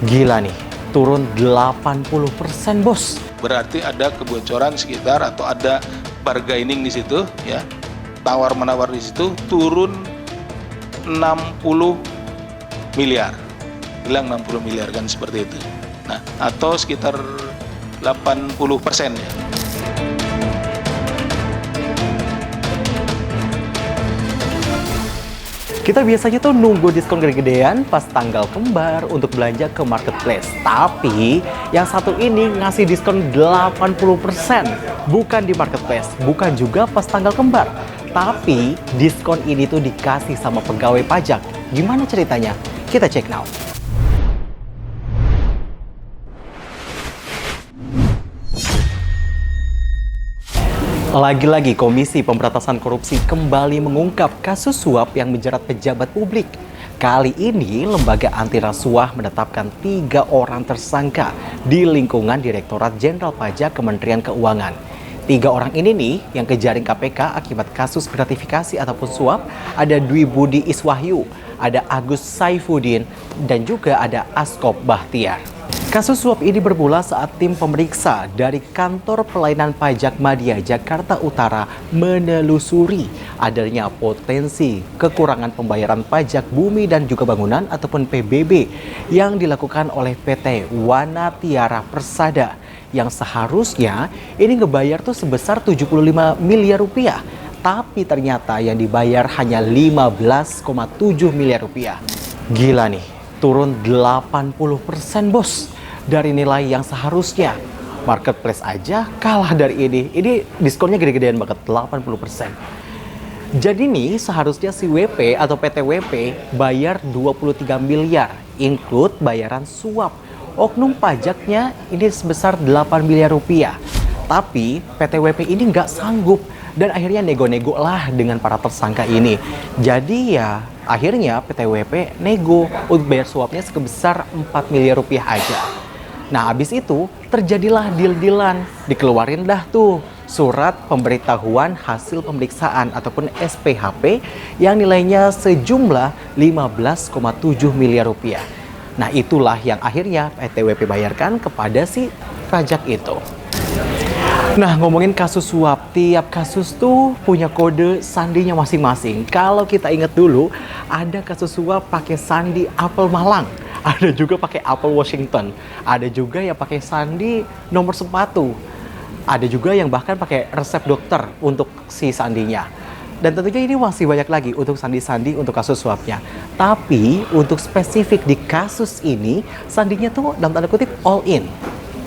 Gila nih, turun 80% bos. Berarti ada kebocoran sekitar atau ada bargaining di situ ya. Tawar-menawar di situ turun 60 miliar. Bilang 60 miliar kan seperti itu. Nah, atau sekitar 80% ya. Kita biasanya tuh nunggu diskon gede-gedean pas tanggal kembar untuk belanja ke marketplace. Tapi yang satu ini ngasih diskon 80%. Bukan di marketplace, bukan juga pas tanggal kembar. Tapi diskon ini tuh dikasih sama pegawai pajak. Gimana ceritanya? Kita cek now. Lagi-lagi Komisi Pemberantasan Korupsi kembali mengungkap kasus suap yang menjerat pejabat publik. Kali ini, Lembaga Anti Rasuah menetapkan 3 orang tersangka di lingkungan Direktorat Jenderal Pajak Kementerian Keuangan. 3 orang ini nih yang kejaring KPK akibat kasus gratifikasi ataupun suap, ada Dwi Budi Iswahyu, ada Agus Saifuddin, dan juga ada Askop Bahtiar. Kasus suap ini bermula saat tim pemeriksa dari Kantor Pelayanan Pajak Madya Jakarta Utara menelusuri adanya potensi kekurangan pembayaran pajak bumi dan juga bangunan ataupun PBB yang dilakukan oleh PT Wana Tiara Persada yang seharusnya ini ngebayar tuh sebesar 75 miliar rupiah. Tapi ternyata yang dibayar hanya 15,7 miliar rupiah. Gila nih, turun 80% bos. Dari nilai yang seharusnya. Marketplace aja kalah dari ini. Ini diskonnya gede-gedean banget, 80%. Jadi nih seharusnya si WP atau PT WP bayar 23 miliar, include bayaran suap. Oknum pajaknya ini sebesar 8 miliar rupiah. Tapi PT WP ini nggak sanggup dan akhirnya nego-nego lah dengan para tersangka ini. Jadi ya akhirnya PT WP nego untuk bayar suapnya sebesar 4 miliar rupiah aja. Nah, habis itu terjadilah deal-dealan. Dikeluarin dah tuh surat pemberitahuan hasil pemeriksaan ataupun SPHP yang nilainya sejumlah 15,7 miliar rupiah. Nah, itulah yang akhirnya PTWP bayarkan kepada si pajak itu. Nah, ngomongin kasus suap, tiap kasus tuh punya kode sandinya masing-masing. Kalau kita ingat dulu, ada kasus suap pakai sandi apel Malang. Ada juga pakai apel Washington. Ada juga yang pakai sandi nomor sepatu. Ada juga yang bahkan pakai resep dokter untuk si sandinya. Dan tentunya ini masih banyak lagi untuk sandi-sandi untuk kasus suapnya. Tapi untuk spesifik di kasus ini, sandinya tuh dalam tanda kutip all in.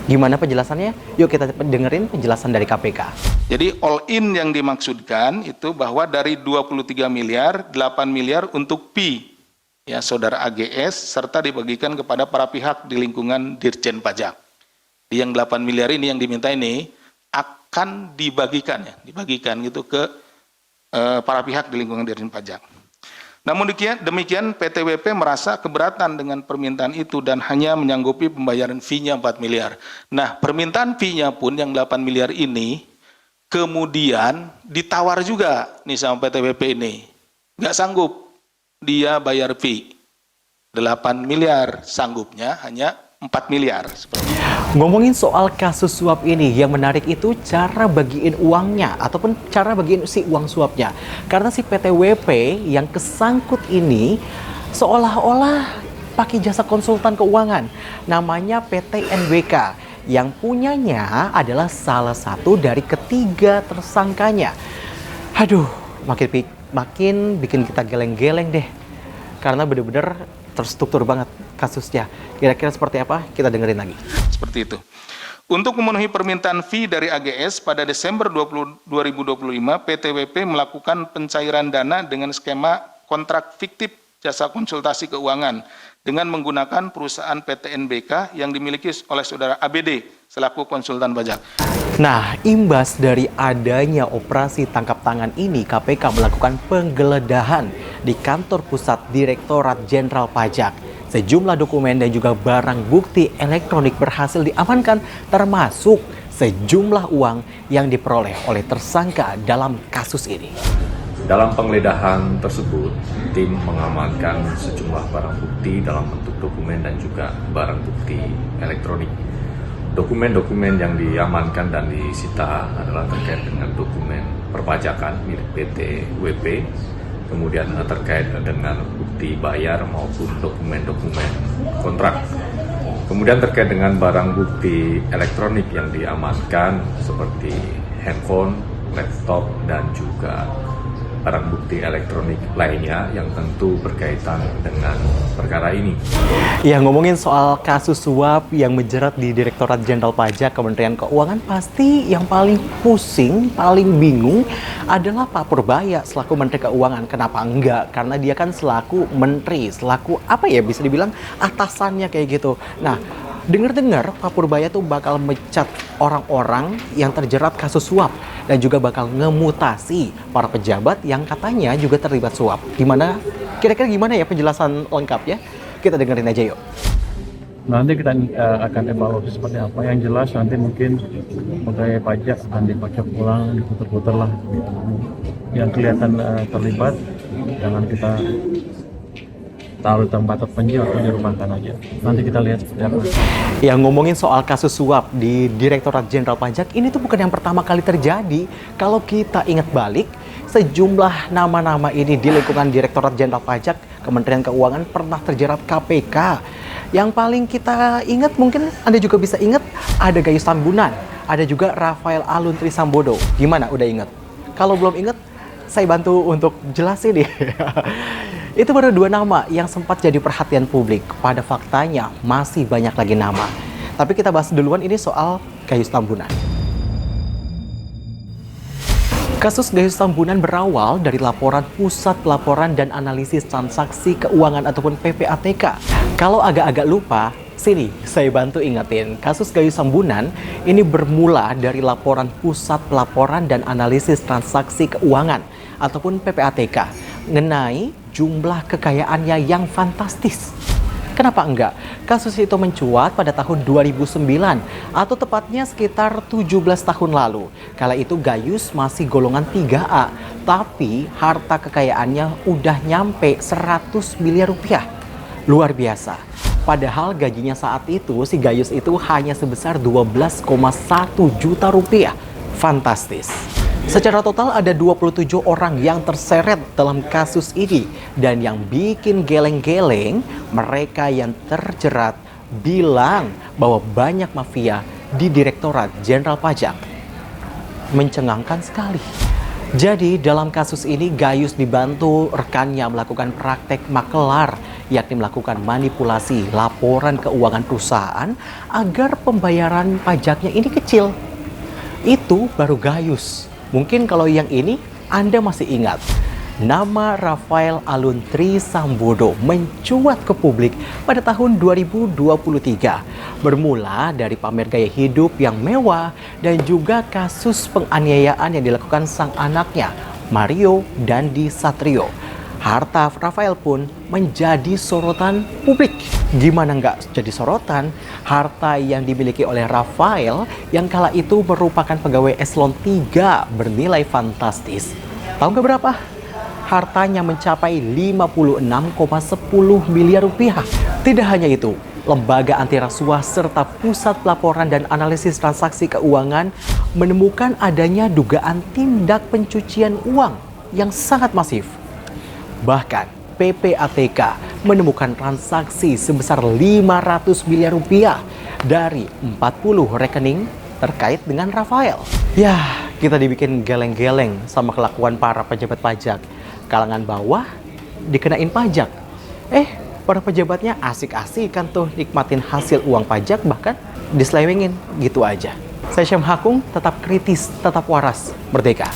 Gimana penjelasannya? Yuk kita dengerin penjelasan dari KPK. Jadi all in yang dimaksudkan itu bahwa dari 23 miliar, 8 miliar untuk P. Ya, saudara AGS, serta dibagikan kepada para pihak di lingkungan Dirjen Pajak. Yang 8 miliar ini yang diminta ini akan dibagikan gitu ke para pihak di lingkungan Dirjen Pajak. Namun demikian PTWP merasa keberatan dengan permintaan itu dan hanya menyanggupi pembayaran fee-nya 4 miliar. Nah, permintaan fee-nya pun yang 8 miliar ini kemudian ditawar juga nih sama PTWP ini. Nggak sanggup dia bayar fee 8 miliar, sanggupnya hanya 4 miliar. Ngomongin soal kasus suap ini, yang menarik itu cara bagiin uangnya ataupun cara bagiin si uang suapnya. Karena si PTWP yang kesangkut ini seolah-olah pakai jasa konsultan keuangan. Namanya PT NWK yang punyanya adalah salah satu dari ketiga tersangkanya. Aduh, makin bikin kita geleng-geleng deh. Karena bener-bener terstruktur banget kasusnya. Kira-kira seperti apa? Kita dengerin lagi. Seperti itu. Untuk memenuhi permintaan fee dari AGS pada Desember 2025, PTWP melakukan pencairan dana dengan skema kontrak fiktif jasa konsultasi keuangan dengan menggunakan perusahaan PT NBK yang dimiliki oleh saudara ABD selaku konsultan pajak. Nah, imbas dari adanya operasi tangkap tangan ini, KPK melakukan penggeledahan di kantor pusat Direktorat Jenderal Pajak. Sejumlah dokumen dan juga barang bukti elektronik berhasil diamankan, termasuk sejumlah uang yang diperoleh oleh tersangka dalam kasus ini. Dalam penggeledahan tersebut, tim mengamankan sejumlah barang bukti dalam bentuk dokumen dan juga barang bukti elektronik. Dokumen-dokumen yang diamankan dan disita adalah terkait dengan dokumen perpajakan milik PT WP, kemudian terkait dengan bukti bayar maupun dokumen-dokumen kontrak. Kemudian terkait dengan barang bukti elektronik yang diamankan seperti handphone, laptop, dan juga barang bukti elektronik lainnya yang tentu berkaitan dengan perkara ini. Ya, ngomongin soal kasus suap yang menjerat di Direktorat Jenderal Pajak Kementerian Keuangan, pasti yang paling pusing, paling bingung adalah Pak Purbaya selaku Menteri Keuangan. Kenapa enggak? Karena dia kan selaku menteri, selaku apa ya, bisa dibilang atasannya kayak gitu. Nah, dengar-dengar Pak Purbaya tuh bakal mecat orang-orang yang terjerat kasus suap dan juga bakal ngemutasi para pejabat yang katanya juga terlibat suap. Gimana? Kira-kira gimana ya penjelasan lengkapnya? Kita dengerin aja yuk. Nanti kita akan evaluasi seperti apa. Yang jelas nanti mungkin pegawai pajak akan dipajak ulang, diputar-putar lah. Yang kelihatan terlibat, jangan kita taruh tempat terpencil atau dirumahkan aja. Nanti kita lihat seperti apa. Ya, ngomongin soal kasus suap di Direktorat Jenderal Pajak, ini tuh bukan yang pertama kali terjadi. Kalau kita ingat balik, sejumlah nama-nama ini di lingkungan Direktorat Jenderal Pajak Kementerian Keuangan pernah terjerat KPK. Yang paling kita ingat, mungkin Anda juga bisa ingat, ada Gayus Tambunan, ada juga Rafael Alun Trisambodo. Gimana, udah ingat? Kalau belum ingat, saya bantu untuk jelasin nih. Itu baru 2 nama yang sempat jadi perhatian publik. Pada faktanya masih banyak lagi nama. Tapi kita bahas duluan ini soal Gayus Tambunan. Kasus Gayus Tambunan berawal dari laporan Pusat Pelaporan dan Analisis Transaksi Keuangan ataupun PPATK. Kalau agak-agak lupa, sini saya bantu ingetin. Kasus Gayus Tambunan ini bermula dari laporan Pusat Pelaporan dan Analisis Transaksi Keuangan ataupun PPATK mengenai jumlah kekayaannya yang fantastis. Kenapa enggak? Kasus itu mencuat pada tahun 2009 atau tepatnya sekitar 17 tahun lalu. Kala itu Gayus masih golongan 3A, tapi harta kekayaannya udah nyampe 100 miliar rupiah. Luar biasa. Padahal gajinya saat itu si Gayus itu hanya sebesar 12,1 juta rupiah. Fantastis. Secara total ada 27 orang yang terseret dalam kasus ini. Dan yang bikin geleng-geleng, mereka yang terjerat bilang bahwa banyak mafia di Direktorat Jenderal Pajak. Mencengangkan sekali. Jadi dalam kasus ini Gayus dibantu rekannya melakukan praktek makelar, yakni melakukan manipulasi laporan keuangan perusahaan agar pembayaran pajaknya ini kecil. Itu baru Gayus. Mungkin kalau yang ini Anda masih ingat. Nama Rafael Alun Trisambodo mencuat ke publik pada tahun 2023. Bermula dari pamer gaya hidup yang mewah dan juga kasus penganiayaan yang dilakukan sang anaknya, Mario Dandi Satrio. Harta Rafael pun menjadi sorotan publik. Gimana nggak jadi sorotan? Harta yang dimiliki oleh Rafael yang kala itu merupakan pegawai eselon 3 bernilai fantastis. Tahu nggak berapa? Hartanya mencapai 56,10 miliar rupiah. Tidak hanya itu, Lembaga Anti Rasuah serta Pusat Pelaporan dan Analisis Transaksi Keuangan menemukan adanya dugaan tindak pencucian uang yang sangat masif. Bahkan PPATK menemukan transaksi sebesar 500 miliar rupiah dari 40 rekening terkait dengan Rafael. Ya, kita dibikin geleng-geleng sama kelakuan para pejabat pajak. Kalangan bawah dikenain pajak. Para pejabatnya asik-asik kan tuh nikmatin hasil uang pajak, bahkan diselewengin gitu aja. Saya Syam Hakung, tetap kritis, tetap waras, merdeka.